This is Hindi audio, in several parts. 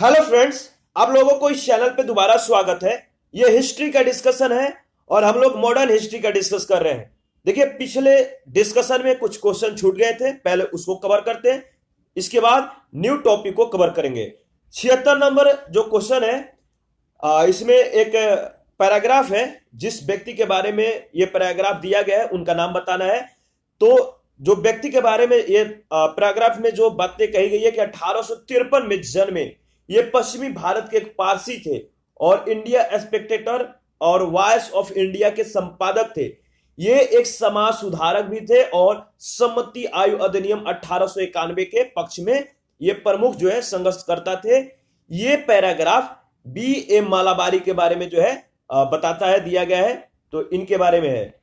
हेलो फ्रेंड्स, आप लोगों को इस चैनल पे दोबारा स्वागत है। ये हिस्ट्री का डिस्कशन है और हम लोग मॉडर्न हिस्ट्री का डिस्कस कर रहे हैं। देखिए, पिछले डिस्कशन में कुछ क्वेश्चन छूट गए थे, पहले उसको कवर करते हैं, इसके बाद न्यू टॉपिक को कवर करेंगे। 76 नंबर जो क्वेश्चन है, इसमें एक पैराग्राफ है। जिस व्यक्ति के बारे में ये पैराग्राफ दिया गया है उनका नाम बताना है। तो जो व्यक्ति के बारे में ये पैराग्राफ में जो बातें कही गई है कि 1853 में जन्मे, ये पश्चिमी भारत के एक पारसी थे और इंडिया स्पेक्टेटर और वॉइस ऑफ इंडिया के संपादक थे। ये एक समाज सुधारक भी थे और सम्मति आयु अधिनियम 1891 के पक्ष में ये प्रमुख जो है संघर्षकर्ता थे। ये पैराग्राफ बी एम मालाबारी के बारे में जो है बताता है, दिया गया है। तो इनके बारे में है,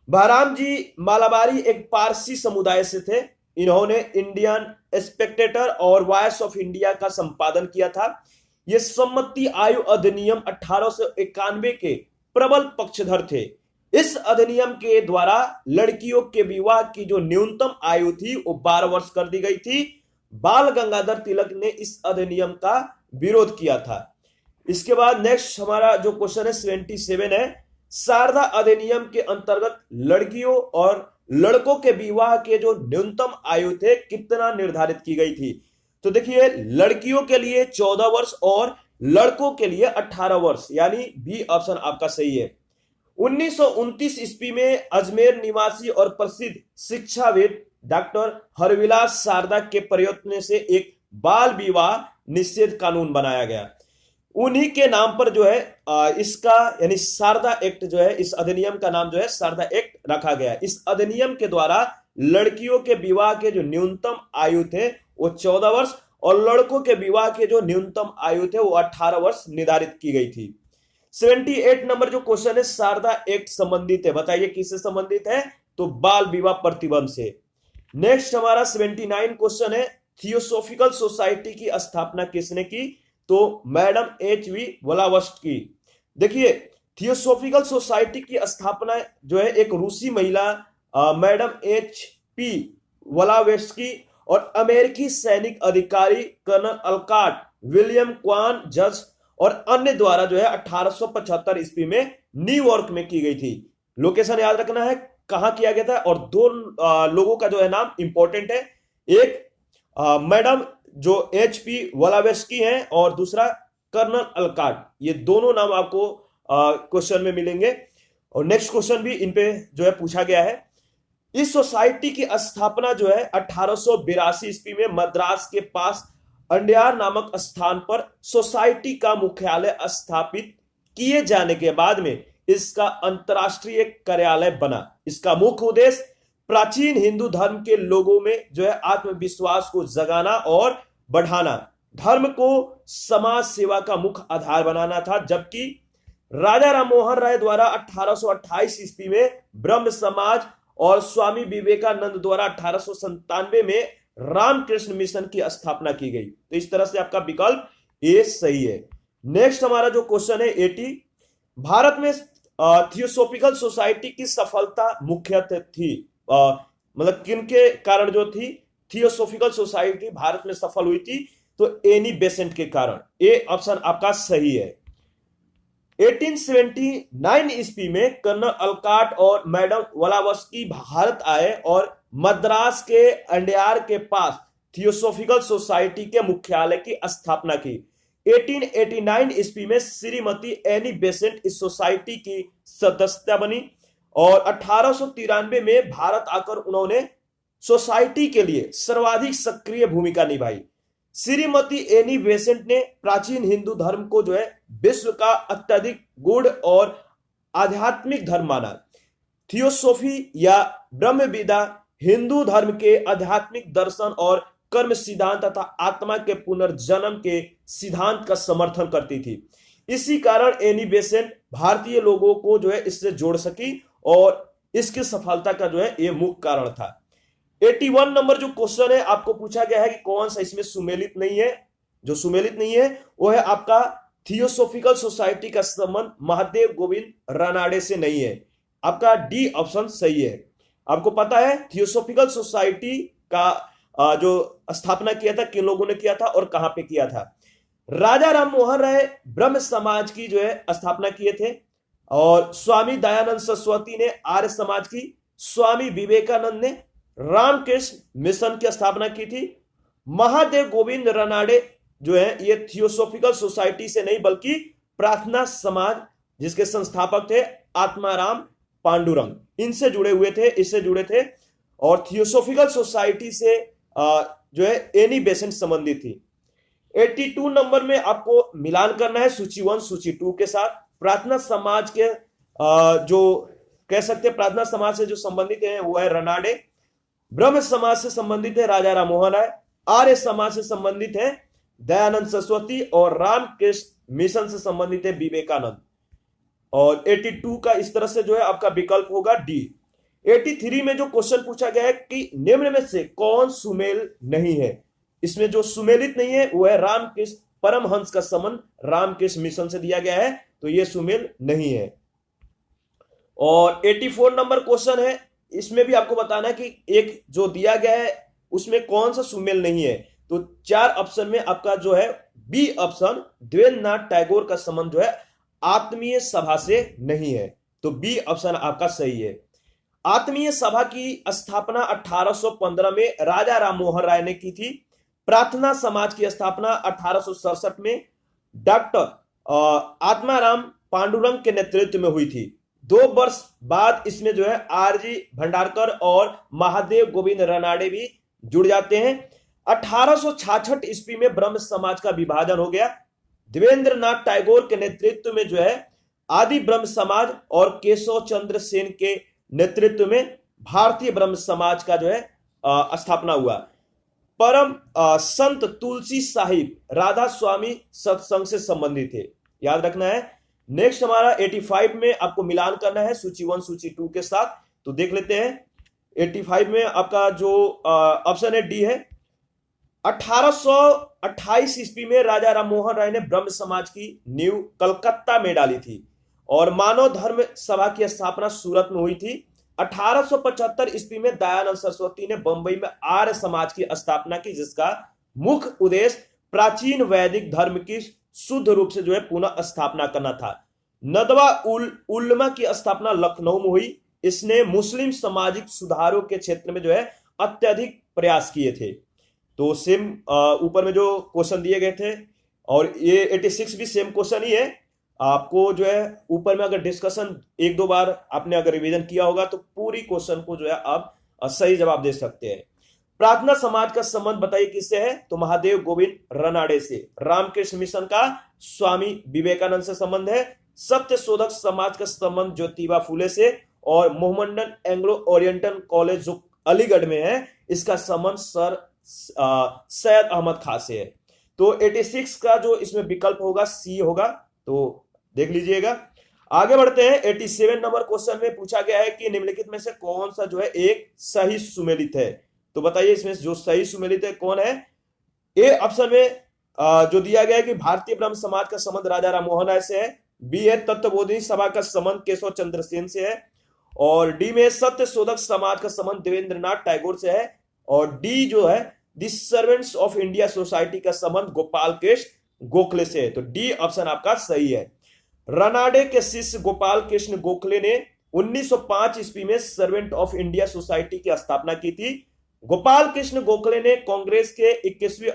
बहराम जी मालाबारी एक पारसी समुदाय से थे। इन्होंने इंडियन स्पेक्टेटर और वॉइस ऑफ इंडिया का संपादन किया था। ये सम्मति आयु अधिनियम 1891 के प्रबल पक्षधर थे। इस अधिनियम के द्वारा लड़कियों के विवाह की जो न्यूनतम आयु थी वो 12 वर्ष कर दी गई थी। बाल गंगाधर तिलक ने इस अधिनियम का विरोध किया था। इसके बाद नेक्स्ट हमारा जो क्वेश्चन है 77 है। शारदा अधिनियम के अंतर्गत लड़कियों और लड़कों के विवाह के जो न्यूनतम आयु थे कितना निर्धारित की गई थी। तो देखिए, लड़कियों के लिए 14 वर्ष और लड़कों के लिए 18 वर्ष, यानी बी ऑप्शन आपका सही है। 1929 ईस्वी में अजमेर निवासी और प्रसिद्ध शिक्षाविद डॉक्टर हरविलास शारदा के प्रयत्न से एक बाल विवाह निषेध कानून बनाया गया। उन्हीं के नाम पर जो है इसका यानी शारदा एक्ट जो है, इस अधिनियम का नाम जो है शारदा एक्ट रखा गया। इस अधिनियम के द्वारा लड़कियों के विवाह के जो न्यूनतम आयु थे वो 14 वर्ष और लड़कों के विवाह के जो न्यूनतम आयु थे वो 18 वर्ष निर्धारित की गई थी। 78 नंबर जो क्वेश्चन है, शारदा एक्ट संबंधित है, बताइए किससे संबंधित है। तो बाल विवाह प्रतिबंध से। नेक्स्ट हमारा 79 क्वेश्चन है, थियोसॉफिकल सोसाइटी की स्थापना किसने की। तो मैडम एच.वी. व्लावस्की। देखिए, थियोसॉफिकल सोसाइटी की स्थापना जो है एक रूसी महिला मैडम एच.पी. व्लावस्की और अमेरिकी सैनिक अधिकारी कर्नल अल्काट विलियम क्वान जज और अन्य द्वारा जो है 1875 ईस्वी में न्यूयॉर्क में की गई थी। लोकेशन याद रखना है कहां किया गया था, और दो लोगों का जो है नाम इंपॉर्टेंट है। एक मैडम जो एच.पी. व्लावस्की हैं और दूसरा कर्नल अल्काट। ये दोनों नाम आपको क्वेश्चन में मिलेंगे और नेक्स्ट क्वेश्चन भी इन पे जो है पूछा गया है। इस सोसाइटी की स्थापना जो है 1882 ईस्वी में मद्रास के पास अंडियार नामक स्थान पर सोसाइटी का मुख्यालय स्थापित किए जाने के बाद में इसका अंतरराष्ट्रीय कार्यालय बना। इसका मुख्य उद्देश्य प्राचीन हिंदू धर्म के लोगों में जो है आत्मविश्वास को जगाना और बढ़ाना, धर्म को समाज सेवा का मुख्य आधार बनाना था। जबकि राजा राममोहन राय द्वारा 1828 ईस्वी में ब्रह्म समाज और स्वामी विवेकानंद द्वारा 1897 में रामकृष्ण मिशन की स्थापना की गई। तो इस तरह से आपका विकल्प ए सही है। नेक्स्ट हमारा जो क्वेश्चन है 80, भारत में थियोसॉफिकल सोसाइटी की सफलता मुख्यतः थी, मतलब किनके कारण जो थी थियोसॉफिकल सोसाइटी भारत में सफल हुई थी। तो एनी बेसेंट के कारण, ए ऑप्शन आपका सही है। 1879 ईस्वी में कर्नल अल्काट और मैडम व्लावस्की भारत आए और मद्रास के अंडियार के पास थियोसॉफिकल सोसाइटी के मुख्यालय की स्थापना की। 1889 ईस्वी में श्रीमती एनी बेसेंट इस सोसाइटी की सदस्य बनी और 1893 में भारत आकर उन्होंने सोसाइटी के लिए सर्वाधिक सक्रिय भूमिका निभाई। श्रीमती एनी बेसेंट ने प्राचीन हिंदू धर्म को जो है विश्व का अत्यधिक गूढ़ और आध्यात्मिक धर्म माना। थियोसॉफी या ब्रह्मविद्या हिंदू धर्म के आध्यात्मिक दर्शन और कर्म सिद्धांत तथा आत्मा के पुनर्जन्म के सिद्धांत का समर्थन करती थी। इसी कारण एनी बेसेंट भारतीय लोगों को जो है इससे जोड़ सकी और इसकी सफलता का जो है ये मुख्य कारण था। 81 नंबर जो क्वेश्चन है आपको पूछा गया है कि कौन सा इसमें सुमेलित नहीं है। जो सुमेलित नहीं है वो है आपका थियोसॉफिकल सोसाइटी का संबंध महादेव गोविंद रानाडे से नहीं है। आपका डी ऑप्शन सही है। आपको पता है थियोसॉफिकल सोसाइटी का जो स्थापना किया था किन लोगों ने किया था और कहां पे किया था। राजा राम मोहन राय ब्रह्म समाज की जो है स्थापना किए थे, और स्वामी दयानंद सरस्वती ने आर्य समाज की, स्वामी विवेकानंद ने रामकृष्ण मिशन की स्थापना की थी, महादेव गोविंद रनाडे जो है ये थियोसोफिकल सोसाइटी से नहीं बल्कि प्रार्थना समाज जिसके संस्थापक थे आत्माराम पांडुरंग, इनसे जुड़े हुए थे, इससे जुड़े थे। और थियोसोफिकल सोसाइटी से जो है एनी बेसेंट संबंधित थी। 82 नंबर में आपको मिलान करना है सूची 1 सूची 2 के साथ। प्रार्थना समाज के जो कह सकते हैं प्रार्थना समाज से जो संबंधित है वो है रनाडे, ब्रह्म समाज से संबंधित है राजा राम मोहन राय, आर्य समाज से संबंधित है दयानंद सरस्वती, और रामकृष्ण मिशन से संबंधित है विवेकानंद। और 82 का इस तरह से जो है आपका विकल्प होगा डी। 83 में जो क्वेश्चन पूछा गया है कि निम्न में से कौन सुमेल नहीं है, इसमें जो सुमेलित नहीं है वो है रामकृष्ण परमहंस का संबंध रामकृष्ण मिशन से दिया गया है, तो ये सुमेल नहीं है। और 84 नंबर क्वेश्चन है, इसमें भी आपको बताना है कि एक जो दिया गया है उसमें कौन सा सुमेल नहीं है। तो 4 ऑप्शन में आपका जो है बी ऑप्शन देवेंद्रनाथ टैगोर का संबंध जो है आत्मीय सभा से नहीं है, तो बी ऑप्शन आपका सही है। आत्मीय सभा की स्थापना 1815 में राजा राम मोहन राय ने की थी। प्रार्थना समाज की स्थापना 1867 में डॉक्टर आत्माराम पांडुरंग के नेतृत्व में हुई थी। 2 वर्ष बाद इसमें जो है आरजी भंडारकर और महादेव गोविंद रनाडे भी जुड़ जाते हैं। 1866 ईस्वी में ब्रह्म समाज का विभाजन हो गया। देवेंद्रनाथ टैगोर के नेतृत्व में जो है आदि ब्रह्म समाज और केशव चंद्र सेन के नेतृत्व में भारतीय ब्रह्म समाज का जो है स्थापना हुआ। परम संत तुलसी साहिब राधा स्वामी सत्संग से संबंधित थे, याद रखना है। नेक्स्ट हमारा 85 में आपको मिलान करना है सूची 1 सूची 2 के साथ, तो देख लेते हैं। 85 में आपका जो ऑप्शन है डी है। 1828 ईस्वी में राजा राम मोहन राय ने ब्रह्म समाज की नींव कलकत्ता में डाली थी और मानव धर्म सभा की स्थापना सूरत में हुई थी। 1875 ईस्वी में दयानंद सरस्वती ने बंबई में आर्य समाज की स्थापना की, जिसका मुख्य उद्देश्य प्राचीन वैदिक धर्म की शुद्ध रूप से जो है पुनः स्थापना करना था। नदवा उलमा की स्थापना लखनऊ में हुई। इसने मुस्लिम सामाजिक सुधारों के क्षेत्र में जो है अत्यधिक प्रयास किए थे। तो सेम ऊपर में जो क्वेश्चन दिए गए थे और ये 86 भी सेम क्वेश्चन ही है। आपको जो है ऊपर में अगर डिस्कशन 1-2 बार आपने अगर रिवीजन किया होगा तो पूरी क्वेश्चन को जो है आप सही जवाब दे सकते हैं। प्रार्थना समाज का संबंध बताइए किससे है, तो महादेव गोविंद रनाडे से। रामकृष्ण मिशन का स्वामी विवेकानंद से संबंध है। सत्य शोधक समाज का संबंध ज्योतिबा फूले से, और मोहम्मडन एंग्लो ओरिएंटल कॉलेज जो अलीगढ़ में है इसका संबंध सर सैयद अहमद खां से है। तो 86 का जो इसमें विकल्प होगा सी होगा, तो देख लीजिएगा। आगे बढ़ते हैं। 87 नंबर क्वेश्चन में पूछा गया है कि निम्नलिखित में से कौन सा जो है एक सही सुमेलित है, तो बताइए इसमें जो सही सुमेलित है कौन है। ए ऑप्शन में जो दिया गया है कि भारतीय ब्रह्म समाज का संबंध राजा राम मोहन राय से है। बी है तत्वबोधिनी सभा का संबंध केशव चंद्र सेन से है। और डी में सत्य शोधक समाज का संबंध देवेंद्रनाथ टैगोर से है। और डी जो है the servants of India society का संबंध गोपाल कृष्ण गोखले से है, तो डी ऑप्शन आपका सही है। रनाडे के शिष्य गोपाल कृष्ण गोखले ने 1905 ईस्वी में सर्वेंट ऑफ इंडिया सोसाइटी की स्थापना की थी। गोपाल कृष्ण गोखले ने कांग्रेस के 21वें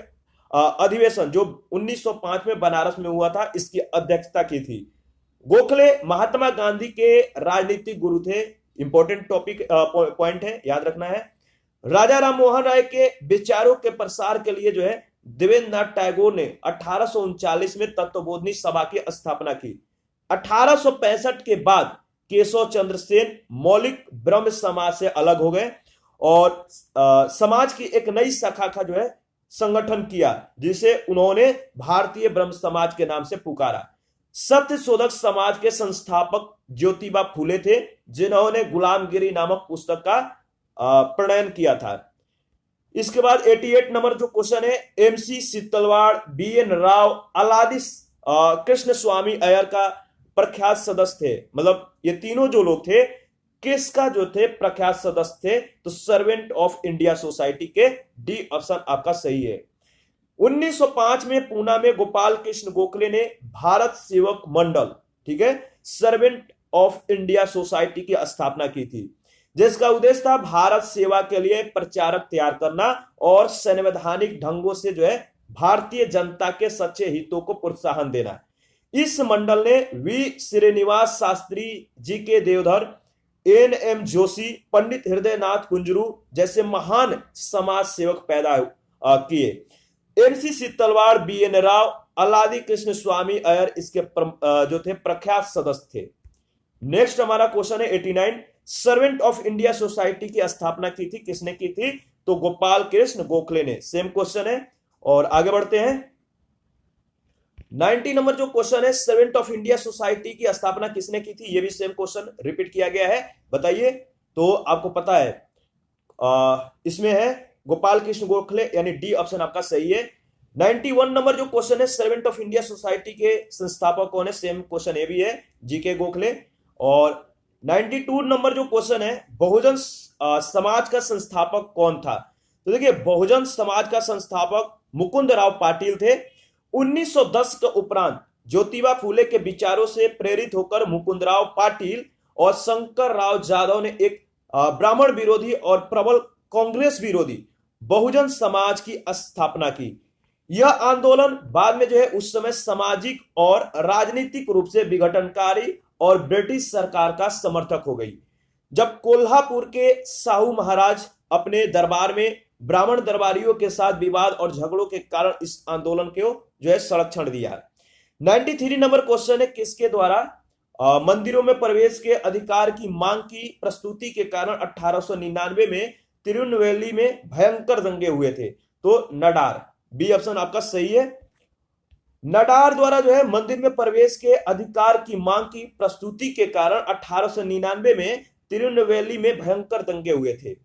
अधिवेशन जो 1905 में बनारस में हुआ था इसकी अध्यक्षता की थी। गोखले महात्मा गांधी के राजनीतिक गुरु थे। इंपॉर्टेंट टॉपिक पॉइंट है, याद रखना है। राजा राम मोहन राय के विचारों के प्रसार के लिए जो है देवेंद्रनाथ टैगोर ने 1839 में तत्वबोधिनी सभा की स्थापना की। 1865 के बाद केशव चंद्र सेन मौलिक ब्रह्म समाज से अलग हो गए और समाज की एक नई शाखा का जो है संगठन किया, जिसे उन्होंने भारतीय ब्रह्म समाज के नाम से पुकारा। सत्य शोधक समाज के संस्थापक ज्योतिबा फूले थे, जिन्होंने गुलामगिरी नामक पुस्तक का प्रणयन किया था। इसके बाद 88 नंबर जो क्वेश्चन है, एमसी सितलवाड़, बीएन राव, अलादि कृष्ण स्वामी अय्यर का प्रख्यात सदस्य थे। मतलब ये तीनों जो लोग थे किसका जो थे प्रख्यात सदस्य थे, तो सर्वेंट ऑफ इंडिया सोसाइटी के। डी ऑप्शन आपका सही है। 1905 में पूना में गोपाल कृष्ण गोखले ने भारत सेवक मंडल, ठीक है, सर्वेंट ऑफ इंडिया सोसाइटी की स्थापना की थी, जिसका उद्देश्य था भारत सेवा के लिए प्रचारक तैयार करना और संवैधानिक ढंगों से जो है भारतीय जनता के सच्चे हितों को प्रोत्साहन देना। इस मंडल ने वी श्रीनिवास शास्त्री, जी के देवधर, एन.एम. जोशी, पंडित हृदयनाथ कुंजरू जैसे महान समाज सेवक पैदा किए। एम.सी. सीतलवाड़, बी.एन. राव, अल्लादी कृष्ण स्वामी अय्यर इसके जो थे प्रख्यात सदस्य थे। नेक्स्ट हमारा क्वेश्चन है 89, सर्वेंट ऑफ इंडिया सोसाइटी की स्थापना की थी, किसने की थी? तो गोपाल कृष्ण गोखले ने। सेम क्वेश्चन है और आगे बढ़ते हैं। 90 नंबर जो क्वेश्चन है, सर्वेंट ऑफ इंडिया सोसाइटी की स्थापना किसने की थी? ये भी सेम क्वेश्चन रिपीट किया गया है, बताइए। तो आपको पता है इसमें है गोपाल कृष्ण गोखले, यानी डी ऑप्शन आपका सही है। 91 नंबर जो क्वेश्चन है, सर्वेंट ऑफ इंडिया सोसाइटी के संस्थापक कौन है? सेम क्वेश्चन ये भी है, जी.के. गोखले। और 92 नंबर जो क्वेश्चन है, बहुजन समाज का संस्थापक कौन था? तो देखिए, बहुजन समाज का संस्थापक मुकुंद राव पाटिल थे। 1910 के उपरांत ज्योतिबा फूले के विचारों से प्रेरित होकर मुकुंदराव पाटिल और शंकर राव यादव ने एक ब्राह्मण विरोधी और प्रबल कांग्रेस विरोधी बहुजन समाज की स्थापना की। यह आंदोलन बाद में जो है उस समय सामाजिक और राजनीतिक रूप से विघटनकारी और ब्रिटिश सरकार का समर्थक हो गई। जब कोल्हापुर के साहू महाराज अपने दरबार में ब्राह्मण दरबारियों के साथ विवाद और झगड़ों के कारण इस आंदोलन को जो है संरक्षण दिया। 93 नंबर क्वेश्चन है, किसके द्वारा मंदिरों में प्रवेश के अधिकार की मांग की प्रस्तुति के कारण 1899 में तिरुनेलवेली में भयंकर दंगे हुए थे? तो नडार, बी ऑप्शन आपका सही है। नडार द्वारा जो है मंदिर में प्रवेश के अधिकार की मांग की प्रस्तुति के कारण 1899 में तिरुनेलवेली में भयंकर दंगे हुए थे।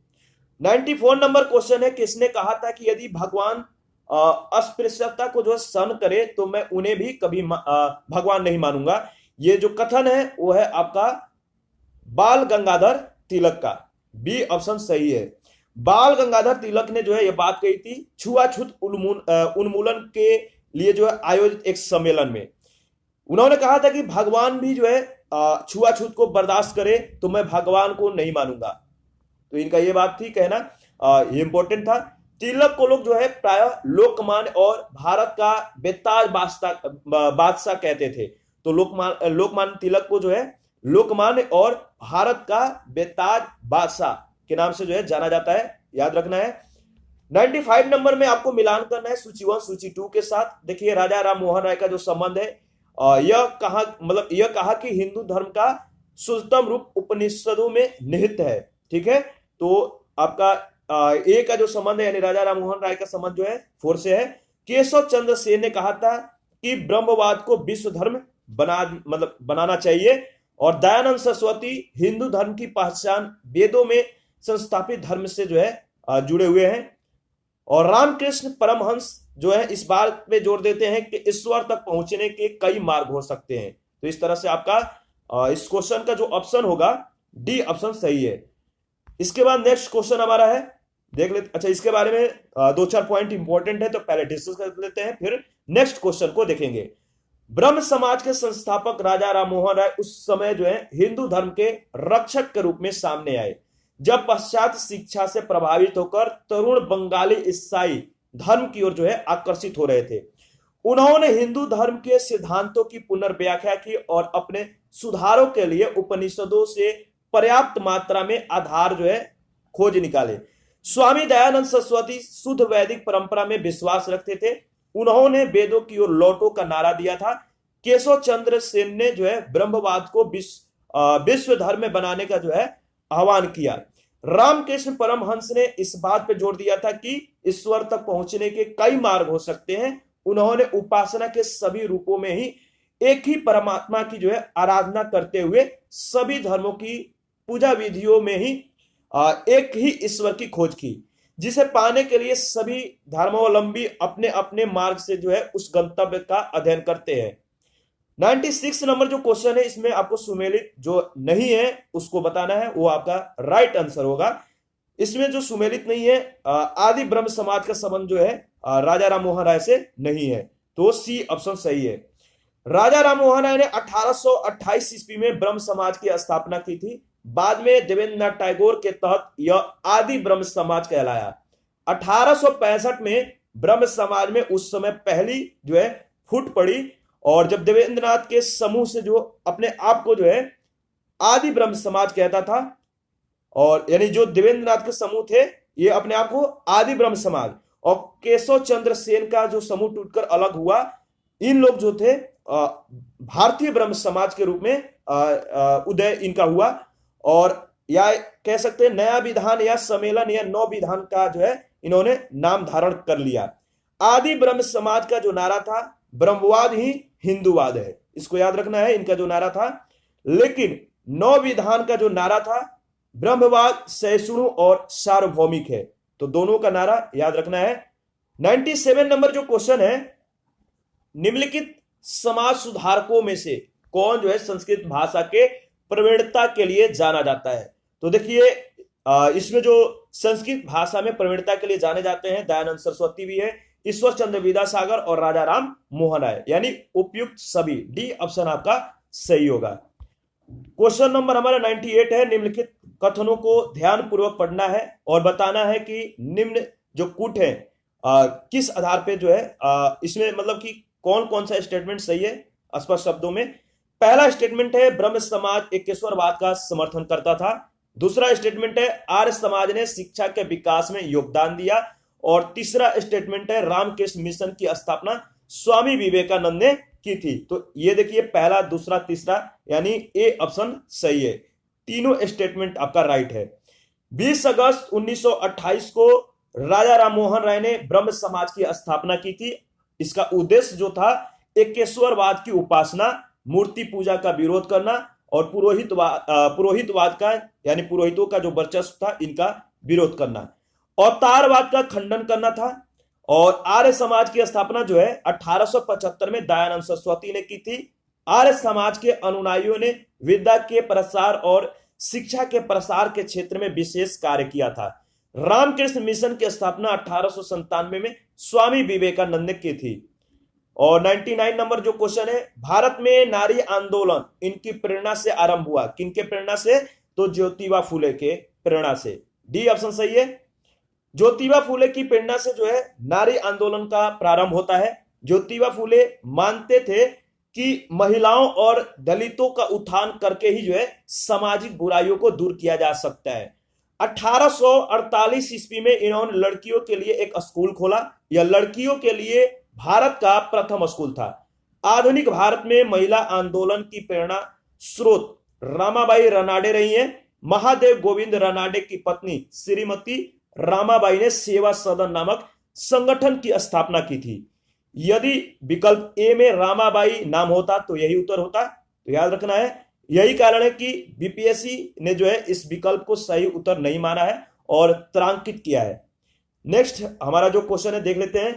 94 नंबर क्वेश्चन है, किसने कहा था कि यदि भगवान अस्पृश्यता को जो सहन करे तो मैं उन्हें भी कभी भगवान नहीं मानूंगा? ये जो कथन है वो है आपका बाल गंगाधर तिलक का, बी ऑप्शन सही है। बाल गंगाधर तिलक ने जो है ये बात कही थी छुआछूत उन्मूलन के लिए जो है आयोजित एक सम्मेलन में। उन्होंने कहा था कि भगवान भी जो है छुआछूत को बर्दाश्त करे तो मैं भगवान को नहीं मानूंगा। तो इनका ये बात थी कहना, ये इंपॉर्टेंट था। तिलक को लोग जो है प्राय लोकमान्य और भारत का बेताज बादशाह कहते थे। तो लोकमान्य तिलक को जो है लोकमान्य और भारत का बेताज बादशाह के नाम से जो है जाना जाता है, याद रखना है। 95 नंबर में आपको मिलान करना है सूची 1 सूची 2 के साथ। देखिए, राजा राम मोहन राय का जो संबंध है, यह कहा कि हिंदू धर्म का शुद्धतम रूप उपनिषदों में निहित है, ठीक है। तो आपका ए का जो संबंध है, यानी राजा राम मोहन राय का संबंध जो है 4 से है। केशव चंद्र सेन ने कहा था कि ब्रह्मवाद को विश्व धर्म बनाना चाहिए। और दयानंद सरस्वती हिंदू धर्म की पहचान वेदों में संस्थापित धर्म से जो है जुड़े हुए हैं। और रामकृष्ण परमहंस जो है इस बात पे जोर देते हैं कि ईश्वर तक पहुंचने के कई मार्ग हो सकते हैं। तो इस तरह से आपका इस क्वेश्चन का जो ऑप्शन होगा डी ऑप्शन सही है। इसके बाद नेक्स्ट क्वेश्चन हमारा है, देख लेते। अच्छा, इसके बारे में 2-4 पॉइंट इंपॉर्टेंट है, तो पहले डिस्कस कर लेते हैं, फिर नेक्स्ट क्वेश्चन को देखेंगे। ब्रह्म समाज के संस्थापक राजा राम मोहन राय उस समय जो है हिंदू धर्म के रक्षक के रूप में सामने आए, जब पाश्चात्य शिक्षा से प्रभावित होकर तरुण बंगाली ईसाई धर्म की ओर जो है आकर्षित हो रहे थे। उन्होंने हिंदू धर्म के सिद्धांतों की पुनर्व्याख्या की और अपने सुधारों के लिए उपनिषदों से पर्याप्त मात्रा में आधार जो है खोज निकाले। स्वामी दयानंद सरस्वती शुद्ध वैदिक परंपरा में विश्वास रखते थे। उन्होंने वेदों की ओर लौटो का नारा दिया था। केशव चंद्र सेन ने जो है ब्रह्मवाद को विश्व धर्म में बनाने का जो है आह्वान किया। रामकृष्ण परमहंस ने इस बात पर जोर दिया था कि ईश्वर तक पहुंचने के कई मार्ग हो सकते हैं। उन्होंने उपासना के सभी रूपों में ही एक ही परमात्मा की जो है आराधना करते हुए सभी धर्मों की पूजा विधियों में ही एक ही ईश्वर की खोज की, जिसे पाने के लिए सभी धर्मावलंबी अपने अपने मार्ग से जो है उस गंतव्य का अध्ययन करते हैं। 96 नंबर जो क्वेश्चन है, इसमें आपको सुमेलित जो नहीं है उसको बताना है, वो आपका राइट आंसर होगा। इसमें जो सुमेलित नहीं है, आदि ब्रह्म समाज का संबंध जो है राजा राम मोहन राय से नहीं है, तो सी ऑप्शन सही है। राजा राम मोहन राय ने 1828 ईस्वी में ब्रह्म समाज की स्थापना की थी। बाद में देवेंद्रनाथ टैगोर के तहत यह आदि ब्रह्म समाज कहलाया। 1865 में ब्रह्म समाज में उस समय पहली जो है फूट पड़ी, और जब देवेंद्रनाथ के समूह से जो अपने आप को जो है आदि ब्रह्म समाज कहता था, और यानी जो देवेंद्रनाथ के समूह थे ये अपने आप को आदि ब्रह्म समाज, और केशव चंद्र सेन का जो समूह टूटकर अलग हुआ, इन लोग जो थे भारतीय ब्रह्म समाज के रूप में उदय इनका हुआ। और या कह सकते हैं नया विधान या सम्मेलन या नव विधान का जो है इन्होंने नाम धारण कर लिया। आदि ब्रह्म समाज का जो नारा था ब्रह्मवाद ही हिंदूवाद है, इसको याद रखना है इनका जो नारा था। लेकिन नव विधान का जो नारा था ब्रह्मवाद सहिष्णु और सार्वभौमिक है, तो दोनों का नारा याद रखना है। 97 नंबर जो क्वेश्चन है, निम्नलिखित समाज सुधारकों में से कौन जो है संस्कृत भाषा के प्रवीणता के लिए जाना जाता है? तो देखिए इसमें जो संस्कृत भाषा में प्रवीणता के लिए जाने जाते हैं दयानंद सरस्वती भी है, ईश्वर चंद्र विद्यासागर और राजा राम मोहन राय, यानी उपयुक्त सभी। डी ऑप्शन आपका सही होगा। क्वेश्चन नंबर हमारा 98 है, निम्नलिखित कथनों को ध्यान पूर्वक पढ़ना है और बताना है कि निम्न जो कूट है किस आधार पे जो है इसमें मतलब कि कौन कौन सा स्टेटमेंट सही है। स्पष्ट शब्दों में पहला स्टेटमेंट है ब्रह्म समाज एकेश्वरवाद का समर्थन करता था। दूसरा स्टेटमेंट है आर्य समाज ने शिक्षा के विकास में योगदान दिया। और तीसरा स्टेटमेंट है रामकृष्ण मिशन की स्थापना स्वामी विवेकानंद ने की थी। तो ये देखिए पहला, दूसरा, तीसरा, यानी ए ऑप्शन सही है। तीनों स्टेटमेंट आपका राइट है। 20 अगस्त 1928 को राजा राम मोहन राय ने ब्रह्म समाज की स्थापना की थी। इसका उद्देश्य जो था एकेश्वरवाद की उपासना, मूर्ति पूजा का विरोध करना और पुरोहितवाद का यानी पुरोहितों का जो वर्चस्व था इनका विरोध करना, अवतारवाद का खंडन करना था। और आर्य समाज की स्थापना जो है 1875 में दयानंद सरस्वती ने की थी। आर्य समाज के अनुयायियों ने विद्या के प्रसार और शिक्षा के प्रसार के क्षेत्र में विशेष कार्य किया था। रामकृष्ण मिशन की स्थापना 1897 में स्वामी विवेकानंद ने की थी। और 99 नंबर जो क्वेश्चन है, भारत में नारी आंदोलन इनकी प्रेरणा से आरंभ हुआ। किनके प्रेरणा से? तो ज्योतिबा फुले के प्रेरणा से। डी ऑप्शन सही है। ज्योतिबा फुले की प्रेरणा से जो है नारी आंदोलन का प्रारंभ होता है। ज्योतिबा फुले मानते थे कि महिलाओं और दलितों का उत्थान करके ही जो है सामाजिक बुराइयों को दूर किया जा सकता है। 1848 ईस्वी में इन्होंने लड़कियों के लिए एक स्कूल खोला। यह लड़कियों के लिए भारत का प्रथम स्कूल था। आधुनिक भारत में महिला आंदोलन की प्रेरणा स्रोत रामाबाई रनाडे रही हैं। महादेव गोविंद रनाडे की पत्नी श्रीमती रामाबाई ने सेवा सदन नामक संगठन की स्थापना की थी। यदि विकल्प ए में रामाबाई नाम होता तो यही उत्तर होता, तो याद रखना है। यही कारण है कि बीपीएससी ने जो है इस विकल्प को सही उत्तर नहीं माना है और तारांकित किया है। नेक्स्ट हमारा जो क्वेश्चन है देख लेते हैं।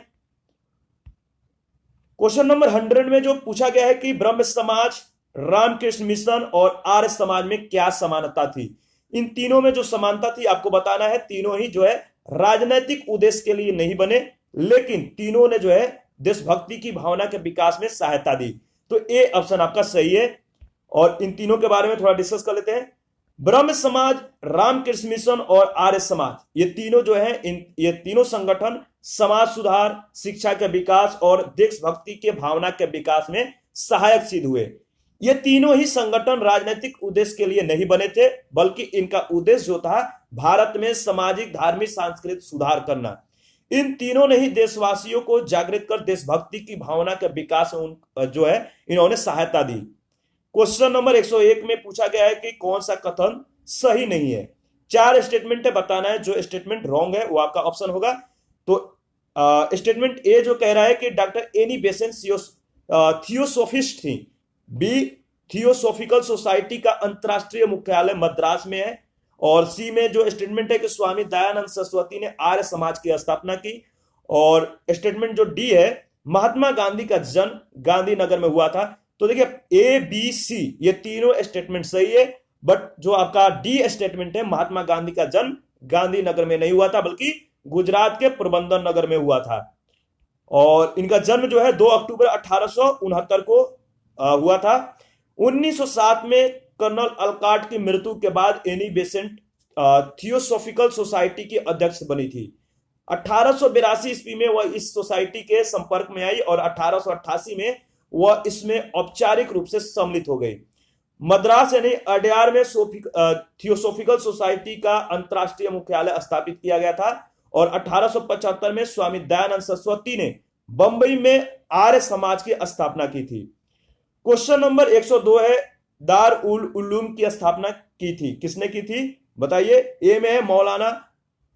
क्वेश्चन नंबर 100 में जो पूछा गया है कि ब्रह्म समाज, रामकृष्ण मिशन और आर्य समाज में क्या समानता थी। इन तीनों में जो समानता थी आपको बताना है। तीनों ही जो है राजनीतिक उद्देश्य के लिए नहीं बने, लेकिन तीनों ने जो है देशभक्ति की भावना के विकास में सहायता दी। तो ए ऑप्शन आपका सही है। और इन तीनों के बारे में थोड़ा डिस्कस कर लेते हैं। ब्रह्म समाज, रामकृष्ण मिशन और आर्य समाज, ये तीनों जो है ये तीनों संगठन समाज सुधार, शिक्षा के विकास और देशभक्ति के भावना के विकास में सहायक सिद्ध हुए। ये तीनों ही संगठन राजनीतिक उद्देश्य के लिए नहीं बने थे, बल्कि इनका उद्देश्य जो था भारत में सामाजिक, धार्मिक, सांस्कृतिक सुधार करना। इन तीनों ने ही देशवासियों को जागृत कर देशभक्ति की भावना के विकास में जो है इन्होंने सहायता दी। क्वेश्चन नंबर 101 में पूछा गया है कि कौन सा कथन सही नहीं है। 4 स्टेटमेंट है, बताना है। जो स्टेटमेंट रॉन्ग है वो आपका ऑप्शन होगा। तो स्टेटमेंट ए जो कह रहा है कि डॉक्टर एनी बेसेंट थियोसोफिस्ट थी। बी, थियोसोफिकल सोसाइटी का अंतरराष्ट्रीय मुख्यालय मद्रास में है। और सी में जो स्टेटमेंट है कि स्वामी दयानंद सरस्वती ने आर्य समाज की स्थापना की। और स्टेटमेंट जो डी है, महात्मा गांधी का जन्म गांधीनगर में हुआ था। तो देखिए ए, बी, सी ये तीनों स्टेटमेंट सही है, बट जो आपका डी स्टेटमेंट है महात्मा गांधी का जन्म गांधीनगर में नहीं हुआ था, बल्कि गुजरात के पोरबंदर नगर में हुआ था। और इनका जन्म जो है 2 अक्टूबर 1869 को हुआ था। 1907 में कर्नल अलकाट की मृत्यु के बाद एनी बेसेंट थियोसॉफिकल सोसाइटी की अध्यक्ष बनी थी। 1882 ईस्वी में वह इस सोसाइटी के संपर्क में आई और 1888 में वह इसमें औपचारिक रूप से सम्मिलित हो गई। मद्रास यानी अडयार में थियोसॉफिकल सोसाइटी का अंतरराष्ट्रीय मुख्यालय स्थापित किया गया था और 1875 में स्वामी दयानंद सरस्वती ने बंबई में आर्य समाज की स्थापना की थी। क्वेश्चन नंबर 102 है, दार उल उलूम की स्थापना की थी, किसने की थी बताइए? ए में है मौलाना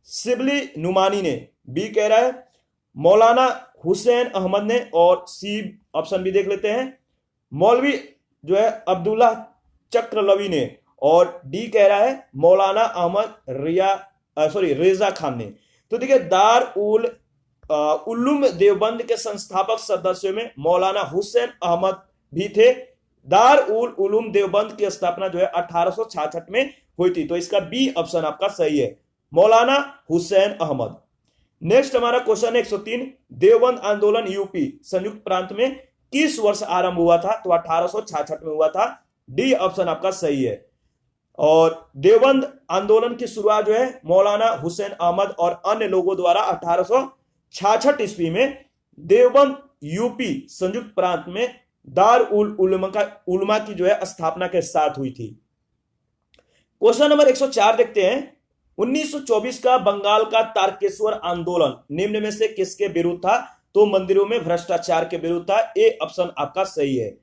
शिबली नुमानी ने, बी कह रहा है मौलाना हुसैन अहमद ने, और सी ऑप्शन भी देख लेते हैं मौलवी जो है अब्दुल्ला चक्रलवी ने, और डी कह रहा है मौलाना अहमद रेजा खान ने। तो देखिए दार उल उलूम देवबंद के संस्थापक सदस्यों में मौलाना हुसैन अहमद भी थे। दार उल उलूम देवबंद की स्थापना जो है 1866 में हुई थी। तो इसका बी ऑप्शन आपका सही है, मौलाना हुसैन अहमद। नेक्स्ट हमारा क्वेश्चन है 103, देवबंद आंदोलन यूपी संयुक्त प्रांत में किस वर्ष आरंभ हुआ था? तो 1866 में हुआ था, डी ऑप्शन आपका सही है। और देवबंद आंदोलन की शुरुआत जो है मौलाना हुसैन अहमद और अन्य लोगों द्वारा 1866 ईस्वी में देवबंद यूपी संयुक्त प्रांत में दार उल उलमा की जो है स्थापना के साथ हुई थी। क्वेश्चन नंबर 104 देखते हैं, 1924 का बंगाल का तारकेश्वर आंदोलन निम्न में से किसके विरुद्ध था? तो मंदिरों में भ्रष्टाचार के विरुद्ध था, ए ऑप्शन आपका सही है।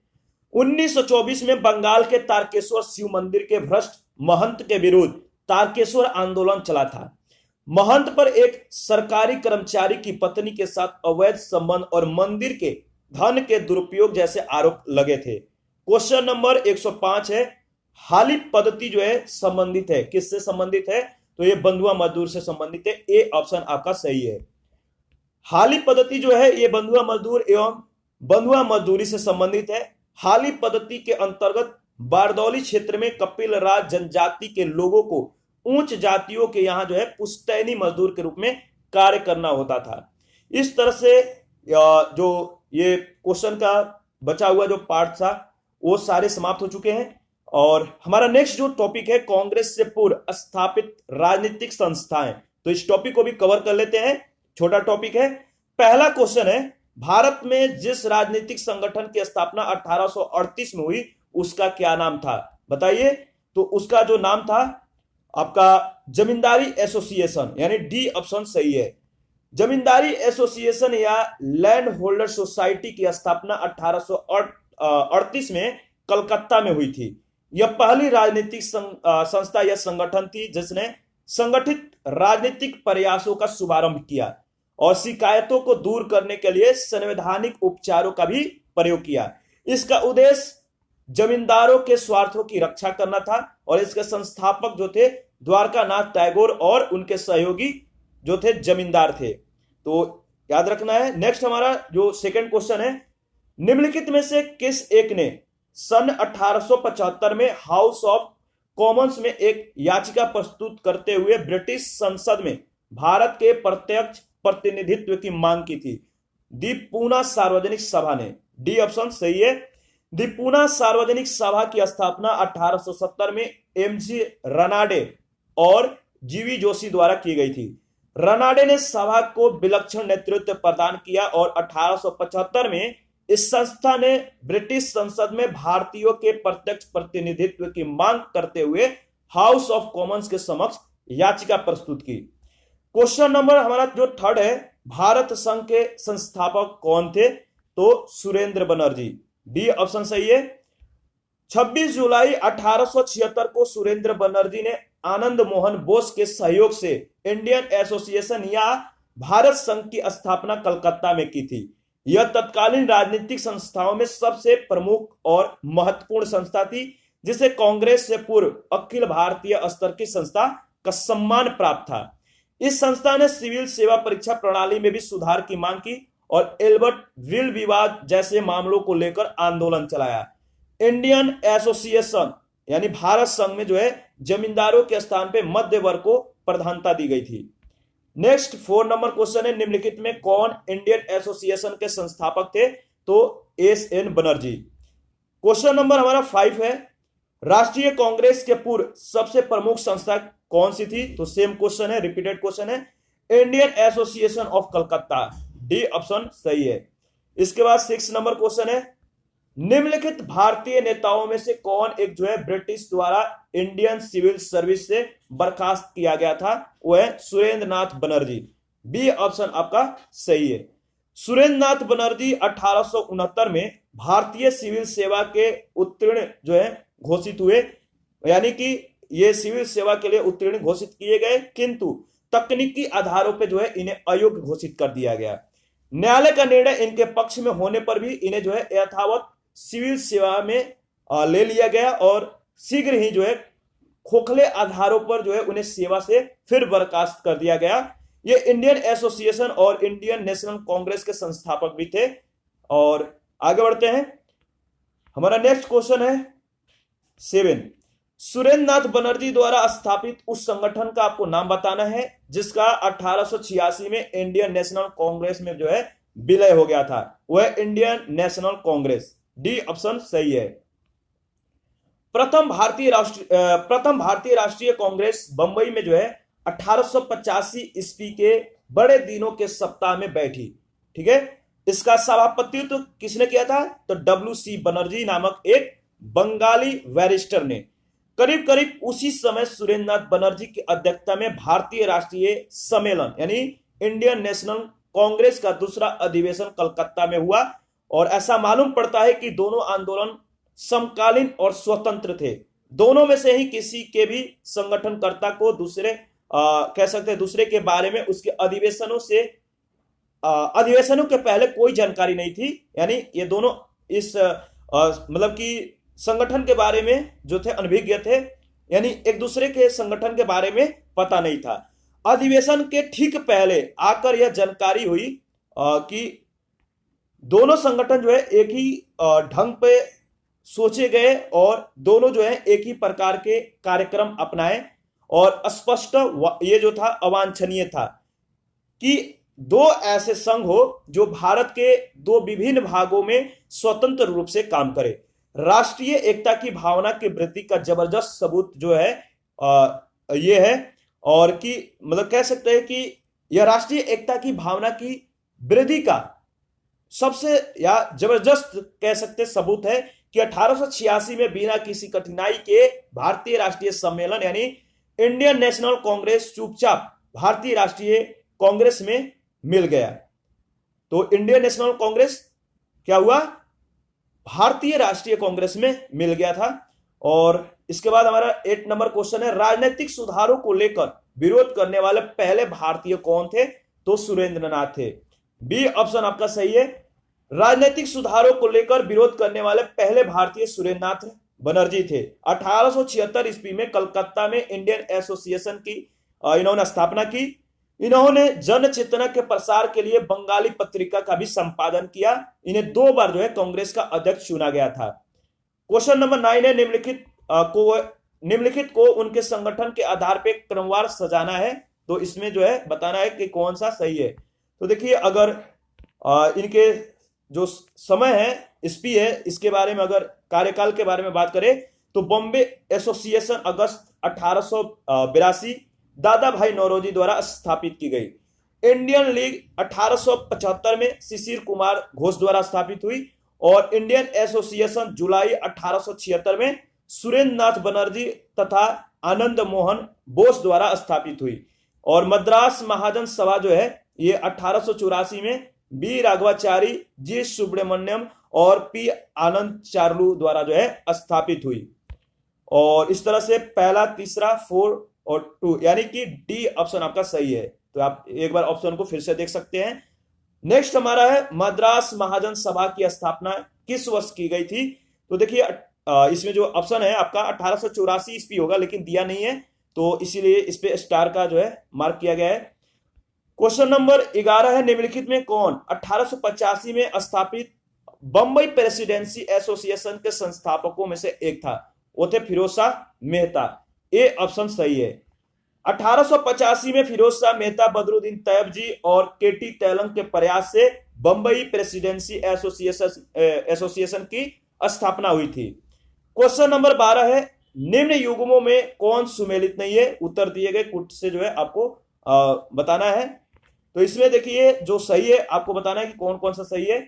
1924 में बंगाल के तारकेश्वर शिव मंदिर के भ्रष्ट महंत के विरुद्ध तारकेश्वर आंदोलन चला था। महंत पर एक सरकारी कर्मचारी की पत्नी के साथ अवैध संबंध और मंदिर के धन के दुरुपयोग जैसे आरोप लगे थे। क्वेश्चन नंबर 105 है, हाली पद्धति जो है संबंधित है, किससे संबंधित है? तो ये बंधुआ मजदूर से संबंधित है, ए ऑप्शन आपका सही है। हाली पद्धति जो है ये बंधुआ मजदूर एवं बंधुआ मजदूरी से संबंधित है। हाली पद्धति के अंतर्गत बारदौली क्षेत्र में कपिल राज जनजाति के लोगों को उच्च जातियों के यहाँ जो है पुश्तैनी मजदूर के रूप में कार्य करना होता था। इस तरह से जो ये क्वेश्चन का बचा हुआ जो पार्ट था वो सारे समाप्त हो चुके हैं। और हमारा नेक्स्ट जो टॉपिक है कांग्रेस से पूर्व स्थापित राजनीतिक संस्थाएं, तो इस टॉपिक को भी कवर कर लेते हैं। छोटा टॉपिक है। पहला क्वेश्चन है, भारत में जिस राजनीतिक संगठन की स्थापना 1838 में हुई उसका क्या नाम था? बताइए। तो उसका जो नाम था आपका जमींदारी एसोसिएशन, यानी डी ऑप्शन सही है। जमींदारी एसोसिएशन या लैंड होल्डर सोसाइटी की स्थापना 1838 में कलकत्ता में हुई थी। यह पहली राजनीतिक संस्था या संगठन थी जिसने संगठित राजनीतिक प्रयासों का शुभारंभ किया और शिकायतों को दूर करने के लिए संवैधानिक उपचारों का भी प्रयोग किया। इसका उद्देश्य जमींदारों के स्वार्थों की रक्षा करना था और इसके संस्थापक जो थे द्वारकानाथ टैगोर और उनके सहयोगी जो थे जमींदार थे। तो याद रखना है। नेक्स्ट हमारा जो सेकंड क्वेश्चन है, निम्नलिखित में से किस एक ने सन 1875 में हाउस ऑफ कॉमन्स में एक याचिका प्रस्तुत करते हुए ब्रिटिश संसद में भारत के प्रत्यक्ष प्रतिनिधित्व की मांग की थी? दी पूना सार्वजनिक सभा ने, डी ऑप्शन सही है। दी पूना सार्वजनिक सभा की स्थापना 1870 में एमजी रनाडे और जीवी जोशी द्वारा की गई थी। रनाडे ने सभा को विलक्षण नेतृत्व प्रदान किया और 1875 में इस संस्था ने ब्रिटिश संसद में भारतीयों के प्रत्यक्ष प्रतिनिधित्व की मांग करते हुए हाउस ऑफ कॉमन्स के समक्ष याचिका प्रस्तुत की। क्वेश्चन नंबर हमारा जो थर्ड है, भारत संघ के संस्थापक कौन थे? तो सुरेंद्र बनर्जी, डी ऑप्शन सही है। 26 जुलाई 1876 को सुरेंद्र बनर्जी ने आनंद मोहन बोस के सहयोग से इंडियन एसोसिएशन या भारत संघ की स्थापना कलकत्ता में की थी। यह तत्कालीन राजनीतिक संस्थाओं में सबसे प्रमुख और महत्वपूर्ण संस्था थी जिसे कांग्रेस से पूर्व अखिल भारतीय स्तर की संस्था का सम्मान प्राप्त था। इस संस्था ने सिविल सेवा परीक्षा प्रणाली में भी सुधार की मांग की और एल्बर्ट विल विवाद जैसे मामलों को लेकर आंदोलन चलाया। इंडियन एसोसिएशन यानी भारत संघ में जो है जमींदारों के स्थान पे मध्य वर्ग को प्रधानता दी गई थी। नेक्स्ट 4 नंबर क्वेश्चन है, निम्नलिखित में कौन इंडियन एसोसिएशन के संस्थापक थे? तो एस एन बनर्जी। क्वेश्चन नंबर हमारा 5 है, राष्ट्रीय कांग्रेस के पूर्व सबसे प्रमुख संस्था कौन सी थी? तो सेम क्वेश्चन है, रिपीटेड क्वेश्चन है, Indian association of Calcutta. D option सही है। इसके बाद 6 नंबर क्वेश्चन है, निम्नलिखित भारतीय नेताओं में से कौन एक जो है ब्रिटिश द्वारा इंडियन सिविल सर्विस से बर्खास्त किया गया था? वो है सुरेंद्र नाथ बनर्जी। बी ऑप्शन आपका सही है। सुरेंद्र नाथ बनर्जी 1869 में भारतीय सिविल सेवा के उत्तीर्ण जो है घोषित हुए, यानी कि ये सिविल सेवा के लिए उत्तीर्ण घोषित किए गए, किंतु तकनीकी आधारों पर जो है इन्हें अयोग्य घोषित कर दिया गया। न्यायालय का निर्णय इनके पक्ष में होने पर भी इन्हें जो है यथावत सिविल सेवा में ले लिया गया और शीघ्र ही जो है खोखले आधारों पर जो है उन्हें सेवा से फिर बर्खास्त कर दिया गया। ये इंडियन एसोसिएशन और इंडियन नेशनल कांग्रेस के संस्थापक भी थे। और आगे बढ़ते हैं, हमारा नेक्स्ट क्वेश्चन है 7, सुरेंद्र नाथ बनर्जी द्वारा स्थापित उस संगठन का आपको नाम बताना है जिसका 1886 में इंडियन नेशनल कांग्रेस में जो है विलय हो गया था। वह Indian national Congress. D option सही है। प्रथम भारतीय राष्ट्रीय कांग्रेस बंबई में जो है 1885 ईस्वी के बड़े दिनों के सप्ताह में बैठी। ठीक है, इसका सभापतित्व किसने किया था? तो डब्ल्यू.सी. बनर्जी नामक एक बंगाली बैरिस्टर ने। करीब करीब उसी समय सुरेंद्र नाथ बनर्जी की अध्यक्षता में भारतीय राष्ट्रीय सम्मेलन यानी इंडियन नेशनल कांग्रेस का दूसरा अधिवेशन कलकत्ता में हुआ और ऐसा मालूम पड़ता है कि दोनों आंदोलन समकालीन और स्वतंत्र थे। दोनों में से ही किसी के भी संगठनकर्ता को कह सकते हैं दूसरे के बारे में उसके अधिवेशनों के पहले कोई जानकारी नहीं थी। यानी ये दोनों इस मतलब कि संगठन के बारे में जो थे अनभिज्ञ थे, यानी एक दूसरे के संगठन के बारे में पता नहीं था। अधिवेशन के ठीक पहले आकर यह जानकारी हुई कि दोनों संगठन जो है एक ही ढंग पे सोचे गए और दोनों जो है एक ही प्रकार के कार्यक्रम अपनाए और स्पष्ट ये जो था अवांछनीय था कि दो ऐसे संघ हो जो भारत के दो विभिन्न भागों में स्वतंत्र रूप से काम करे। राष्ट्रीय एकता की भावना की वृद्धि का जबरदस्त सबूत जो है ये है और कि मतलब कह सकते हैं कि यह राष्ट्रीय एकता की भावना की वृद्धि का सबसे या जबरदस्त कह सकते सबूत है कि 1886 में बिना किसी कठिनाई के भारतीय राष्ट्रीय सम्मेलन यानी इंडियन नेशनल कांग्रेस चुपचाप भारतीय राष्ट्रीय कांग्रेस में मिल गया। तो इंडियन नेशनल कांग्रेस क्या हुआ? भारतीय राष्ट्रीय कांग्रेस में मिल गया था। और इसके बाद हमारा 8 नंबर क्वेश्चन है, राजनीतिक सुधारों को लेकर विरोध करने वाले पहले भारतीय कौन थे? तो सुरेंद्र नाथ थे। बी ऑप्शन आपका सही है। राजनीतिक सुधारों को लेकर विरोध करने वाले पहले भारतीय सुरेंद्र नाथ बनर्जी थे। 1876 ईस्वी में कलकत्ता में इंडियन एसोसिएशन की इन्होंने स्थापना की। इन्होंने जन चेतना के प्रसार के लिए बंगाली पत्रिका का भी संपादन किया। इन्हें 2 बार जो है कांग्रेस का अध्यक्ष चुना गया था। क्वेश्चन नंबर 9 है, निम्नलिखित को उनके संगठन के आधार पर क्रमवार सजाना है। तो इसमें जो है बताना है कि कौन सा सही है। तो देखिए, अगर इनके जो समय है ईस्वी है इसके बारे में अगर कार्यकाल के बारे में बात करें तो बॉम्बे एसोसिएशन अगस्त 1882 दादा भाई नौरोजी द्वारा स्थापित की गई। इंडियन लीग 1875 में शिशिर कुमार घोष द्वारा स्थापित हुई और इंडियन एसोसिएशन जुलाई 1876 में सुरेंद्र नाथ बनर्जी तथा आनंद मोहन बोस द्वारा स्थापित हुई। और मद्रास महाजन सभा जो है ये 1884 में बी राघवाचारी, जी सुब्रमण्यम और पी आनंद चार्लू द्वारा जो है स्थापित हुई। और इस तरह से पहला, तीसरा, 4 और 2 यानी कि डी ऑप्शन आपका सही है। तो आप एक बार ऑप्शन को फिर से देख सकते हैं। नेक्स्ट हमारा है, मद्रास महाजन सभा की स्थापना किस वर्ष की गई थी? तो देखिए इसमें जो ऑप्शन है आपका 1884 ईस्वी होगा, लेकिन दिया नहीं है तो इसीलिए इस पे स्टार का जो है मार्क किया गया है। क्वेश्चन नंबर 11 है, निम्नलिखित में कौन 1885 में स्थापित बंबई प्रेसिडेंसी एसोसिएशन के संस्थापकों में से एक था? वो थे फिरोज शाह मेहता। ए ऑप्शन सही है। 1885 में फिरोज शाह मेहता, बदरुद्दीन तैयब जी और केटी तेलंग के प्रयास से बंबई प्रेसिडेंसी एसोसिएशन की स्थापना हुई थी। क्वेश्चन नंबर 12 है, निम्न युग्मों में कौन सुमेलित नहीं है? उत्तर दिए गए कुछ से जो है आपको बताना है। तो इसमें देखिए जो सही है आपको बताना है कि कौन कौन सा सही है।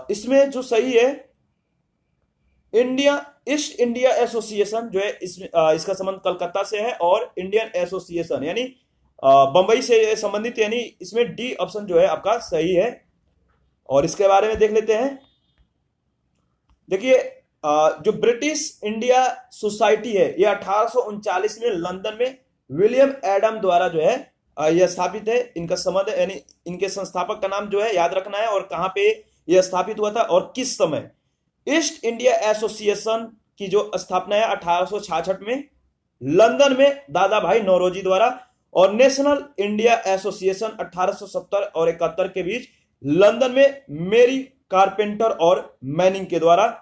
इसमें जो सही है, ईस्ट इंडिया एसोसिएशन जो है इसका संबंध कलकत्ता से है, और इंडियन एसोसिएशन यानी बंबई से संबंधित, यानी इसमें डी ऑप्शन जो है आपका सही है। और इसके बारे में देख लेते हैं। देखिए जो ब्रिटिश इंडिया सोसाइटी है ये 1839 में लंदन में विलियम एडम द्वारा जो है यह स्थापित है। इनका संबंध यानी इनके संस्थापक का नाम जो है याद रखना है, और कहां पे यह स्थापित हुआ था और किस समय। ईस्ट इंडिया एसोसिएशन की जो स्थापना है 1866 में लंदन में दादा भाई नौरोजी द्वारा, और नेशनल इंडिया एसोसिएशन 1870 और 71 के बीच लंदन में मेरी कारपेंटर और मैनिंग के द्वारा।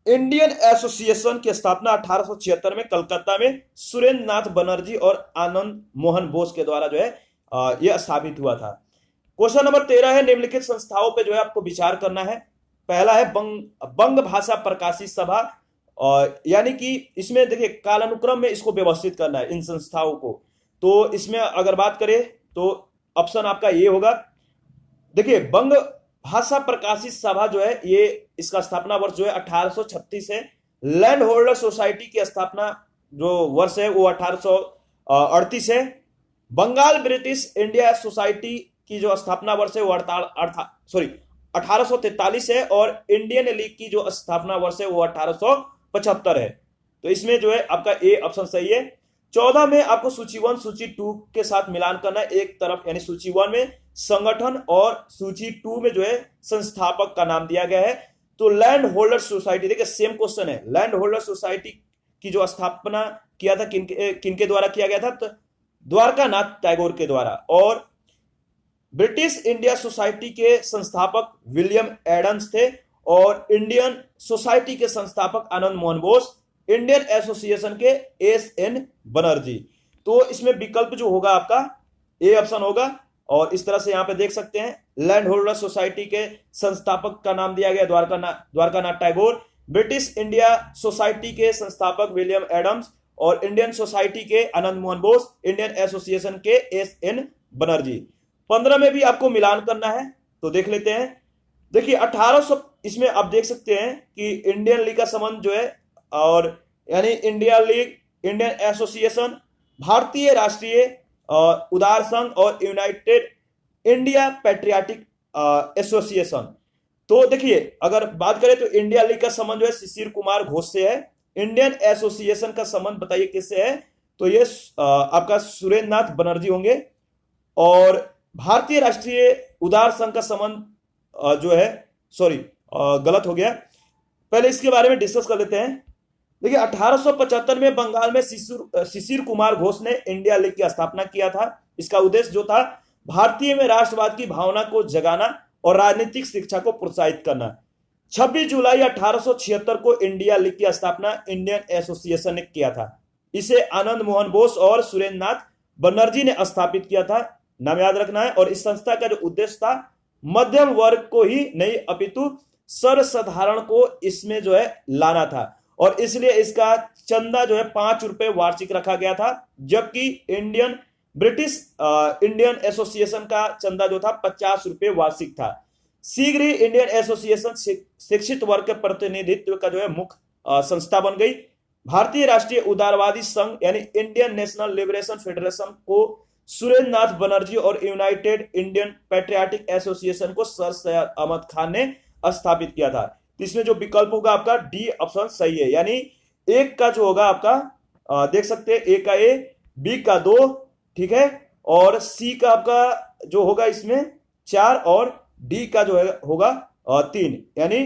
इंडियन एसोसिएशन की स्थापना 1876 में कलकत्ता में सुरेंद्र नाथ बनर्जी और आनंद मोहन बोस के द्वारा जो है यह स्थापित हुआ था। क्वेश्चन नंबर 13 है, निम्नलिखित संस्थाओं पे जो है आपको विचार करना है। पहला है बंग भाषा प्रकाशित सभा, और यानी कि इसमें देखिए कालानुक्रम में इसको व्यवस्थित करना है इन संस्थाओं को। तो इसमें अगर बात करें तो ऑप्शन आपका ये होगा। देखिए बंग भाषा प्रकाशित सभा जो है ये इसका स्थापना वर्ष जो है 1836 है। लैंड होल्डर सोसाइटी की स्थापना जो वर्ष है वो 1838 है। बंगाल ब्रिटिश इंडिया सोसाइटी की जो स्थापना वर्ष है वो 1843 है, और इंडियन लीग की जो स्थापना वर्ष है वो 1875 है। तो इसमें जो है आपका ए ऑप्शन सही है। 14 में आपको सूची 1 सूची 2 के साथ मिलान करना है एक तरफ, यानी सूची 1 में संगठन और सूची 2 में जो है संस्थापक का नाम दिया गया है। तो लैंड होल्डर सोसाइटी, देखिए सेम क्वेश्चन है, लैंड होल्डर सोसाइटी की जो स्थापना किया था किनके द्वारा किया गया था? तो द्वारका नाथ टैगोर के द्वारा। और ब्रिटिश इंडिया सोसाइटी के संस्थापक विलियम एडम्स थे, और इंडियन सोसाइटी के संस्थापक आनंद मोहन बोस, इंडियन एसोसिएशन के एस.एन. बनर्जी। तो इसमें विकल्प जो होगा आपका ए ऑप्शन होगा। और इस तरह से यहां पे देख सकते हैं लैंड होल्डर सोसाइटी के संस्थापक का नाम दिया गया Dwarka Nath Tagore, British India society के संस्थापक विलियम एडम्स, और इंडियन सोसाइटी के आनंद मोहन बोस, इंडियन एसोसिएशन के एस.एन. बनर्जी। 15 में भी आपको मिलान करना है, तो देख लेते हैं। देखिए 1800 इसमें आप देख सकते हैं कि इंडियन लीग का संबंध जो है, और यानी इंडिया लीग, इंडियन एसोसिएशन, भारतीय राष्ट्रीय उदार संघ और यूनाइटेड इंडिया पैट्रियाटिक एसोसिएशन। तो देखिए अगर बात करें तो इंडिया लीग का संबंध जो है शिशिर कुमार घोष से है। इंडियन एसोसिएशन का संबंध बताइए किससे है? तो ये आपका सुरेंद्र नाथ बनर्जी होंगे। और भारतीय राष्ट्रीय उदार संघ का संबंध जो है, सॉरी गलत हो गया, पहले इसके बारे में डिस्कस कर लेते हैं। देखिए 1875 में बंगाल में शिशिर कुमार घोष ने इंडिया लीग की स्थापना किया था। इसका उद्देश्य जो था भारतीय में राष्ट्रवाद की भावना को जगाना और राजनीतिक शिक्षा को प्रोत्साहित करना। 26 जुलाई 1876 को इंडिया लीग की स्थापना इंडियन एसोसिएशन ने किया था। इसे आनंद मोहन बोस और सुरेंद्र नाथ बनर्जी ने स्थापित किया था, नाम याद रखना है। और इस संस्था का जो उद्देश्य था मध्यम वर्ग को ही नहीं अपितु सर्वसाधारण को इसमें जो है लाना था, और इसलिए इसका चंदा जो है 5 रुपए वार्षिक रखा गया था, जबकि इंडियन एसोसिएशन का चंदा जो था 50 रुपए वार्षिक था। शीघ्र ही इंडियन एसोसिएशन शिक्षित वर्ग के प्रतिनिधित्व का जो है मुख्य संस्था बन गई। भारतीय राष्ट्रीय उदारवादी संघ यानी इंडियन नेशनल लिबरेशन फेडरेशन को सुरेंद्र नाथ बनर्जी और यूनाइटेड इंडियन पैट्रियाटिक एसोसिएशन को सर सैयद अहमद खान ने स्थापित किया था। तो इसमें जो विकल्प होगा आपका डी ऑप्शन सही है, यानी एक का जो होगा आपका देख सकते हैं, ए का ए, बी का 2, ठीक है, और सी का आपका जो होगा इसमें 4, और डी का जो है होगा 3, यानी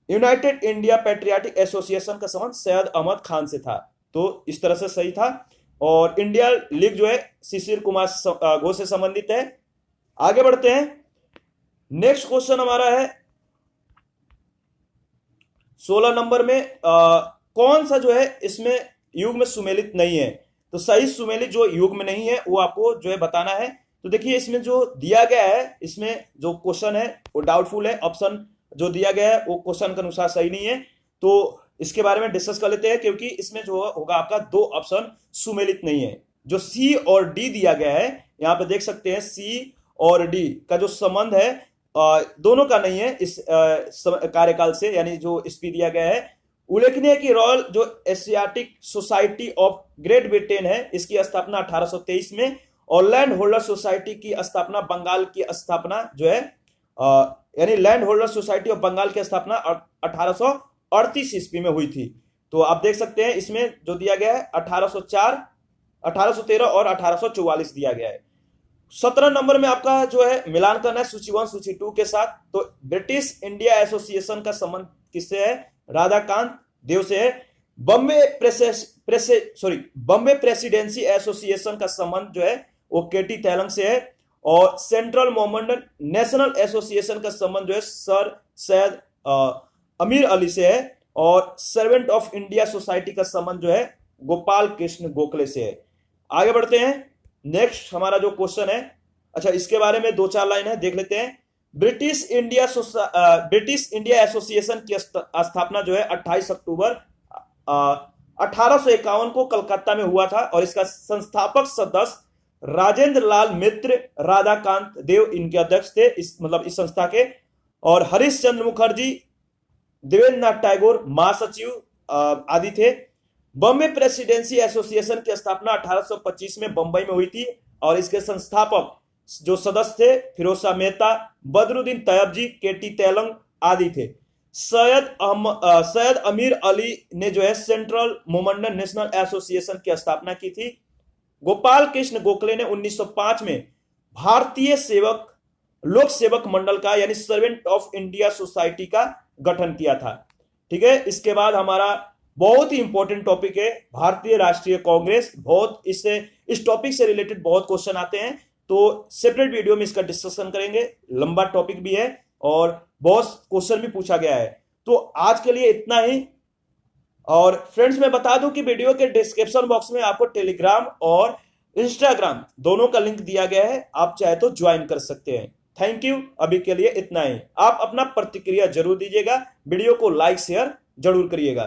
यूनाइटेड इंडिया पैट्रियाटिक एसोसिएशन का संबंध सैयद अहमद खान से था। तो इस तरह से सही था। और इंडिया लीग जो है शिशिर कुमार घोष से संबंधित है। आगे बढ़ते हैं। नेक्स्ट क्वेश्चन हमारा है 16 नंबर में, कौन सा जो है इसमें युग में सुमेलित नहीं है? तो सही सुमेलित जो युग में नहीं है वो आपको जो है बताना है। तो देखिए इसमें जो दिया गया है, इसमें जो क्वेश्चन है वो डाउटफुल है, ऑप्शन जो दिया गया है वो क्वेश्चन के अनुसार सही नहीं है। तो इसके बारे में डिस्कस कर लेते हैं, क्योंकि इसमें जो होगा आपका दो ऑप्शन सुमेलित नहीं है। जो सी और डी दिया गया है, यहाँ पे देख सकते हैं सी और डी का जो संबंध है दोनों का नहीं है इस कार्यकाल से, यानी जो इसपी दिया गया है। उल्लेखनीय कि रॉयल जो Asiatic society of great Britain है, इसकी स्थापना 1823 में, और लैंड होल्डर सोसाइटी की स्थापना बंगाल की स्थापना जो है यानी land holder society of Bengal की स्थापना 1838 ईस्वी में हुई थी। तो आप देख सकते हैं इसमें जो दिया गया है 1804, 1813 और 1844 दिया गया है। 17 नंबर में आपका जो है मिलान करना है सूची 1 सूची 2 के साथ। तो ब्रिटिश इंडिया एसोसिएशन का संबंध किससे है? राधाकांत देव से है। बॉम्बे प्रेसिडेंसी एसोसिएशन का संबंध जो है वो केटी तेलंग से है। और सेंट्रल मोहम्मडन नेशनल एसोसिएशन का संबंध जो है सर सैयद अमीर अली से है। और सर्वेंट ऑफ इंडिया सोसाइटी का संबंध जो है गोपाल कृष्ण गोखले से है। आगे बढ़ते हैं, नेक्स्ट हमारा जो क्वेश्चन है, अच्छा इसके बारे में 2-4 लाइन है, देख लेते हैं। ब्रिटिश इंडिया एसोसिएशन की स्थापना जो है 28 अक्टूबर 1851 को कलकत्ता में हुआ था, और इसका संस्थापक सदस्य राजेंद्र लाल मित्र राधाकांत देव इनके अध्यक्ष थे, इस संस्था के। और हरीश चंद्र मुखर्जी, देवेंद्र नाथ टैगोर महासचिव आदि थे। बॉम्बे प्रेसिडेंसी एसोसिएशन की स्थापना 1825 में बंबई में हुई थी, और इसके संस्थापक जो सदस्य थे फिरोज शाह मेहता, बदरुद्दीन तैयबजी, केटी तेलंग आदि थे। सैयद अमीर अली ने जो है सेंट्रल मोहम्मडन नेशनल एसोसिएशन की स्थापना की थी। गोपाल कृष्ण गोखले ने 1905 में भारतीय लोक सेवक मंडल का यानी सर्वेंट ऑफ इंडिया सोसाइटी का गठन किया था। ठीक है, इसके बाद हमारा बहुत ही इंपॉर्टेंट टॉपिक है भारतीय राष्ट्रीय कांग्रेस। बहुत इस टॉपिक से रिलेटेड बहुत क्वेश्चन आते हैं, तो सेपरेट वीडियो में इसका डिस्कशन करेंगे। लंबा टॉपिक भी है और बहुत क्वेश्चन भी पूछा गया है। तो आज के लिए इतना ही। और फ्रेंड्स मैं बता दूं कि वीडियो के डिस्क्रिप्शन बॉक्स में आपको टेलीग्राम और इंस्टाग्राम दोनों का लिंक दिया गया है, आप चाहे तो ज्वाइन कर सकते हैं। थैंक यू, अभी के लिए इतना ही। आप अपना प्रतिक्रिया जरूर दीजिएगा, वीडियो को लाइक शेयर जरूर करिएगा।